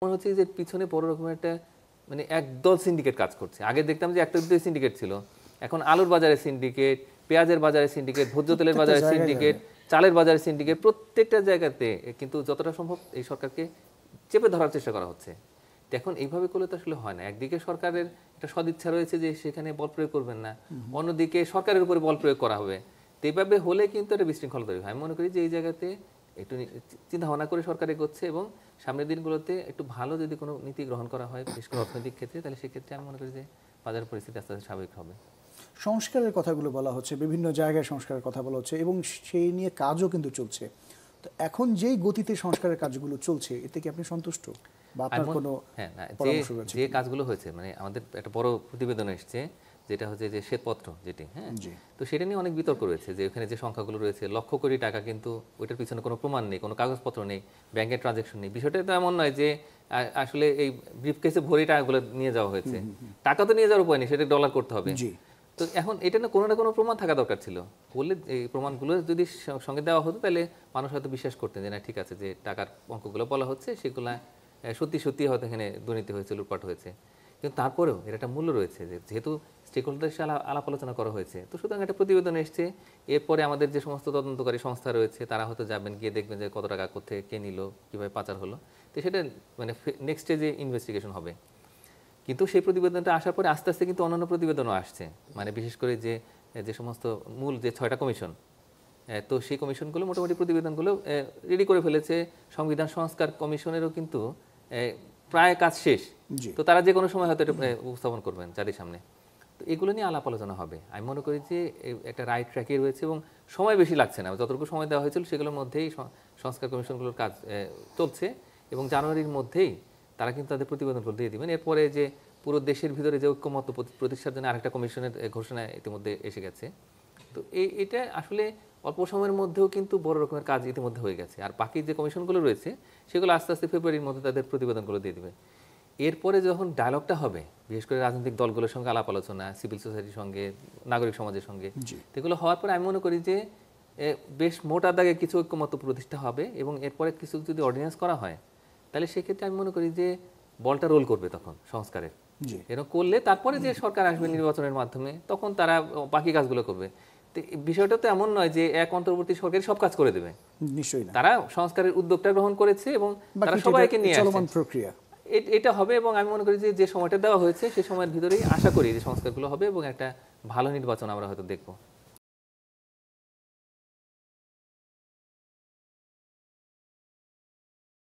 মনে হচ্ছে যে পিছনে বড় রকমের একটা মানে একদল সিন্ডিকেট কাজ করছে। আগে দেখতাম যে একটা দুটো সিন্ডিকেট ছিল, এখন আলুর বাজারে সিন্ডিকেট, পেঁয়াজের বাজারে সিন্ডিকেট, ভোজ্য তেলের বাজারে সিন্ডিকেট, চালের বাজারে সিন্ডিকেট, প্রত্যেকটা জায়গাতে কিন্তু যতটা সম্ভব এই সরকারকে চেপে ধরার চেষ্টা করা হচ্ছে। এখন এইভাবে করলে তো আসলে হয় না। একদিকে সরকারের একটা সদিচ্ছা রয়েছে যে সেখানে বল প্রয়োগ করবেন না, অন্যদিকে সরকারের উপরে বল প্রয়োগ করা হবে। তো এইভাবে হলে কিন্তু একটা বিশৃঙ্খলা তৈরি হয়। আমি মনে করি যে এই জায়গাতে একটু চিন্তা ভাবনা করে সরকার এগোচ্ছে এবং সামনের দিনগুলোতে একটু ভালো যদি কোনো নীতি গ্রহণ করা হয় বিশেষ করে অর্থনৈতিক ক্ষেত্রে, তাহলে সেক্ষেত্রে আমি মনে করি যে বাজার পরিস্থিতি আস্তে আস্তে স্বাভাবিক হবে। সংস্কারের কথাগুলো বলা হচ্ছে, বিভিন্ন জায়গায় সংস্কারের কথা বলা হচ্ছে এবং সেই নিয়ে কাজও কিন্তু চলছে। তো এখন যেই গতিতে সংস্কারের কাজগুলো চলছে, এতে কি আপনি সন্তুষ্ট বা আপনার কোনো পরামর্শ রয়েছে? যে কাজগুলো হয়েছে মানে আমাদের একটা বড় প্রতিবেদন এসেছে যেটা হচ্ছে যে শ্বেতপত্র যেটি, হ্যাঁ, তো সেটা নিয়ে অনেক বিতর্ক রয়েছে যে ওখানে যে সংখ্যাগুলো রয়েছে লক্ষ কোটি টাকা, কিন্তু ওইটার পিছনে কোনো প্রমাণ নেই, কোনো কাগজপত্র নেই, ব্যাংকের ট্রানজাকশন নেই। বিষয়টা তো এমন নয় যে আসলে এই ব্রিফকেসে ভরে টাকাগুলো নিয়ে যাওয়া হয়েছে, টাকা তো নিয়ে যাওয়ার উপায় নেই, সেটা ডলার করতে হবে। তো এখন এটা না কোনো প্রমাণ থাকা দরকার ছিল, বললে এই প্রমাণগুলো যদি সঙ্গে দেওয়া হতো তাহলে মানুষ হয়তো বিশ্বাস করতেন যে না ঠিক আছে, যে টাকার অঙ্কগুলো বলা হচ্ছে সেগুলো সত্যি সত্যি হয়তো এখানে দুর্নীতি হয়েছে, লুটপাট হয়েছে। কিন্তু তারপরেও এর একটা মূল্য রয়েছে, যে যেহেতু স্টেক হোল্ডারের সাথে আলাপ আলোচনা করা হয়েছে, তো সুতরাং একটা প্রতিবেদন এসছে। এরপরে আমাদের যে সমস্ত তদন্তকারী সংস্থা রয়েছে তারা হয়তো যাবেন, গিয়ে দেখবেন যে কত টাকা কোথায় কে নিল, কীভাবে পাচার হলো। তো সেটা মানে নেক্সট স্টেজে ইনভেস্টিগেশন হবে। কিন্তু সেই প্রতিবেদনটা আসার পরে আস্তে আস্তে কিন্তু অন্যান্য প্রতিবেদনও আসছে, মানে বিশেষ করে যে সমস্ত মূল যে 6টা কমিশন, তো সেই কমিশনগুলো মোটামুটি প্রতিবেদনগুলো রেডি করে ফেলেছে। সংবিধান সংস্কার কমিশনেরও কিন্তু প্রায় কাজ শেষ, তো তারা যে কোনো সময় হয়তো এটা উপস্থাপন করবেন জাতির সামনে। তো এগুলো নিয়ে আলাপ আলোচনা হবে। আমি মনে করি যে একটা রাইট ট্র্যাকে রয়েছে এবং সময় বেশি লাগছে না, যতটুকু সময় দেওয়া হয়েছিল সেগুলোর মধ্যেই সংস্কার কমিশনগুলোর কাজ চলছে এবং জানুয়ারির মধ্যেই তারা কিন্তু তাদের প্রতিবেদনগুলো দিয়ে দিবেন। এরপরে যে পুরো দেশের ভিতরে যে ঐক্যমত্য প্রতিষ্ঠার জন্য আরেকটা কমিশনের ঘোষণা ইতিমধ্যে এসে গেছে। তো এটা আসলে অল্প সময়ের মধ্যেও কিন্তু বড় রকমের কাজ ইতিমধ্যে হয়ে গেছে। আর বাকি যে কমিশনগুলো রয়েছে সেগুলো আস্তে আস্তে ফেব্রুয়ারির মধ্যে তাদের প্রতিবেদনগুলো দিয়ে দেবে। এরপরে যখন ডায়ালগটা হবে, বিশেষ করে রাজনৈতিক দলগুলোর সঙ্গে আলাপ আলোচনা, সিভিল সোসাইটির সঙ্গে, নাগরিক সমাজের সঙ্গে, এগুলো হওয়ার পরে আমি মনে করি যে বেশ মোটা দাগে কিছু ঐক্যমত্য প্রতিষ্ঠা হবে এবং এরপরে কিছু যদি অর্ডিন্যান্স করা হয় তাহলে সেক্ষেত্রে আমি মনে করি যে বলটা রোল করবে তখন সংস্কারের। এরকম করলে তারপরে যে সরকার আসবে নির্বাচনের মাধ্যমে, তখন তারা বাকি কাজগুলো করবে। বিষয়টা তো এমন নয় যে এক অন্তর্বর্তী সরকার সব কাজ করে দেবে, নিশ্চয়ই না। তারা সংস্কারের উদ্যোগটা গ্রহণ করেছে এবং তারা সবাইকে নিয়ে চলমান প্রক্রিয়া এটা হবে। এবং আমি মনে করি যে সময়টা দেওয়া হয়েছে সেই সময়ের ভিতরেই আশা করি যে সংস্কারগুলো হবে এবং একটা ভালো নির্বাচন আমরা হয়তো দেখবো।